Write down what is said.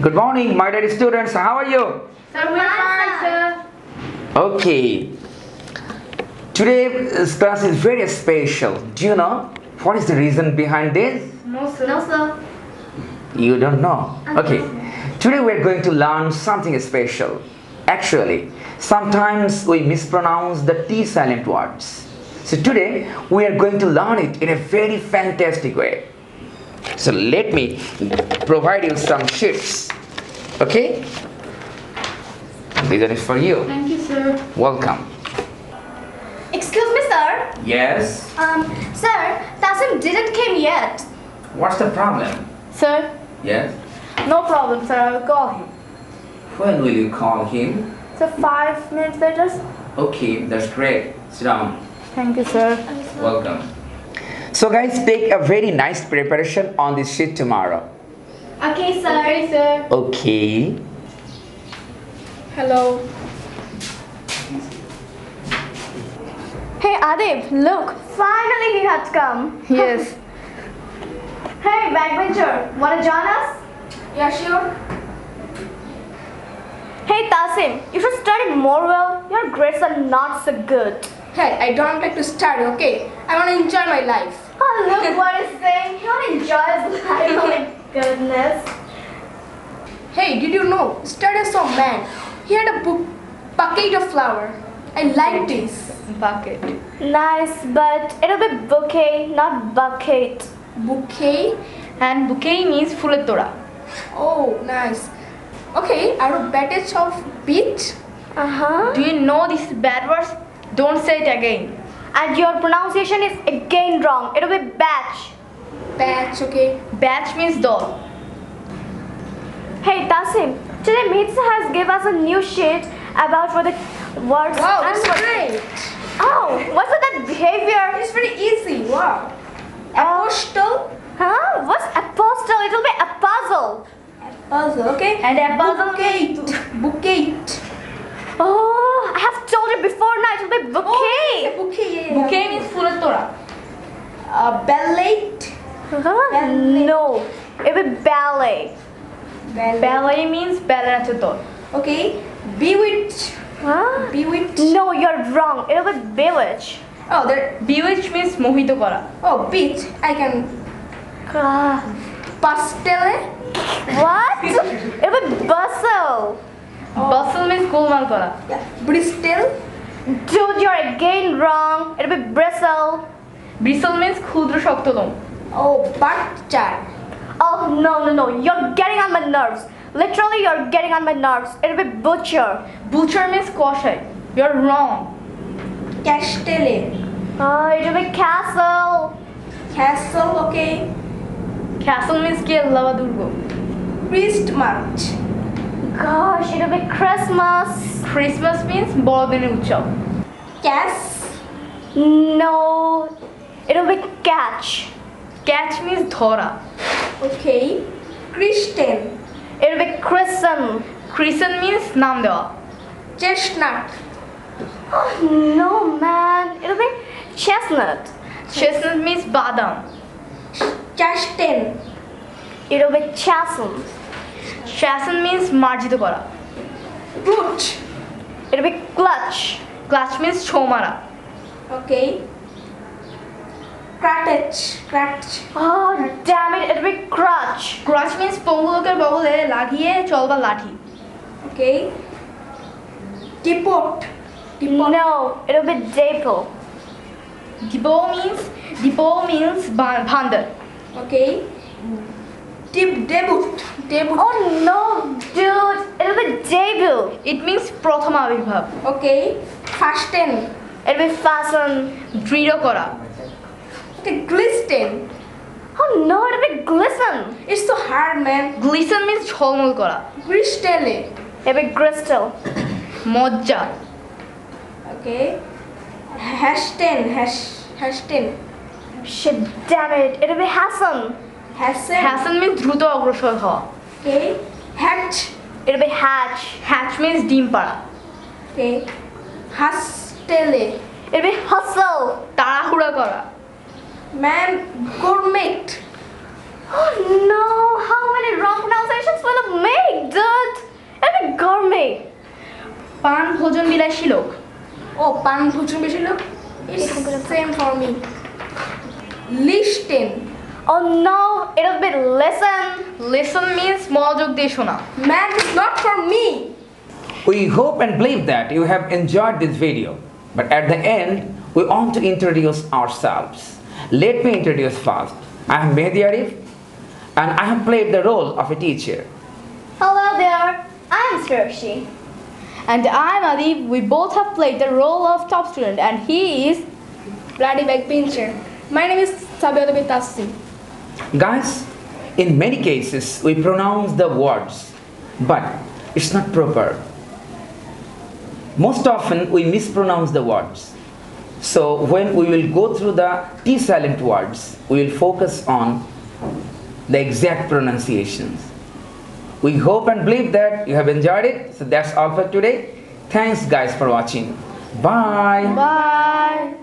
Good morning, my dear students. How are you? Sir, we are fine, sir. Okay. Today's class is very special. Do you know what is the reason behind this? No, sir. No, sir. You don't know? Okay. Today we are going to learn something special. Actually, sometimes we mispronounce the T silent words. So today we are going to learn it in a very fantastic way. So let me provide you some sheets. Okay? These are for you. Thank you, sir. Welcome. Excuse me, sir. Yes? Sir, Tasim didn't come yet. What's the problem? Sir, Yes? no problem, sir. I will call him. When will you call him? So 5 minutes later. Okay, that's great. Sit down. Thank you, sir. Welcome. So guys, take a very nice preparation on this sheet tomorrow. Okay, sir. Okay, sir. Okay. Hello. Hey, Arif, look. Finally he had come. Yes. Hey, backbencher, wanna join us? Yeah, sure. Hey, Tasim, you should study more well. Your grades are not so good. Hey, I don't like to study, okay? I want to enjoy my life. Oh, look what he's saying. He wanna enjoy his life. Oh my goodness. Hey, did you know? Study saw a man. He had a bucket of flower. I like this. Bucket. Nice, but it'll be bouquet, not bucket. Bouquet? And bouquet means fuller tora. Oh, nice. Okay, are you batch of beach? Uh-huh. Do you know these bad words? Don't say it again. And your pronunciation is again wrong. It'll be batch. Batch, okay. Batch means doll. Hey, Tasim, today Mitsa has given us a new sheet about what the words Wow, and that's what- great. Oh, what's with that behavior? It's very easy. Wow. Apostle. Huh? What's apostle? It'll be a puzzle. Puzzle, okay. And a puzzle. Bouquet. Oh, I have told you before now. It'll be bouquet. Bouquet. Bouquet means fuller tora. Ballet. Huh? No, it'll be ballet. Ballet means ballet. Okay. Bewitch. Huh? Bewitch. No, you're wrong. It'll be bewitch. Oh, there. Bewitch means mohito kora. Oh, beach. I can. Pastel. What? It'll be bustle. Bustle means golmaal kora. Yeah. Bristol. Dude, you're again wrong. It'll be bristle. Bristle means ক্ষুদ্র শক্ত লোম. Oh, butcher. Oh, no. You're getting on my nerves. Literally, you're getting on my nerves. It'll be butcher. Butcher means কষাই. You're wrong. Castelle. Oh, it'll be castle. Castle, okay. Castle means কেল্লা দুর্গ. Christmas. Gosh, it'll be Christmas. Christmas means বড়দিনের উৎসব. Cash. No, it'll be catch. Catch means ধরা. Okay. Christian. It'll be christen. Christen means নাম দেওয়া. Chestnut. Oh, no, man. It'll be chestnut. Chestnut means বাদাম. Chasten. It'll be chasten. Chasten means মার্জিত করা. Clutch. It'll be clutch. Clutch means ছো মারা. Okay. Crutch. Oh, damn it. It'll be crutch. Crutch means পঙ্গু লোকের বগলে লাগিয়ে চলবার লাঠি. Okay. Depot. No, it'll be depot. Depot means Bhandar. Okay. Debut. Oh, no, dude. It'll be debut. It means প্রথম আবির্ভাব. Okay. Fasten. It'll be fasten. দৃঢ় করা. Okay. Glisten. Oh, no, it'll be glisten. It's so hard, man. Glisten means ঝলমল করা. Crystale. It'll be crystal. মজ্জা. Okay. Hasten. Shit, damn it. It'll be Hassan. Hasten means দ্রুত অগ্রসর হওয়া. Okay. Hatch. It'll be hatch. Hatch means ডিম পাড়া. Okay. Hastele. It'll be hustle. তাড়াহুড়া করা. Man, gourmet. Oh no, how many wrong pronunciations will it make? পান ভোজন বিলাসী লোক। Oh, pan bhujan beshi log? It's same for me. Listen. Oh no, it'll be listen. Listen means মনোযোগ দিয়ে শোনা। Man is not for me. We hope and believe that you have enjoyed this video. But at the end, we want to introduce ourselves. Let me introduce first. I am Mehadi Arif and I have played the role of a teacher. Hello there, I'm Sarokshi. And I'm Arif. We both have played the role of top student and he is Bloody backbencher. My name is 𝐒𝐫𝐢𝐵. Guys, in many cases we pronounce the words, but it's not proper. Most often we mispronounce the words. So when we will go through the T silent words, we will focus on the exact pronunciations. We hope and believe that you have enjoyed it. So that's all for today. Thanks guys for watching. Bye. Bye.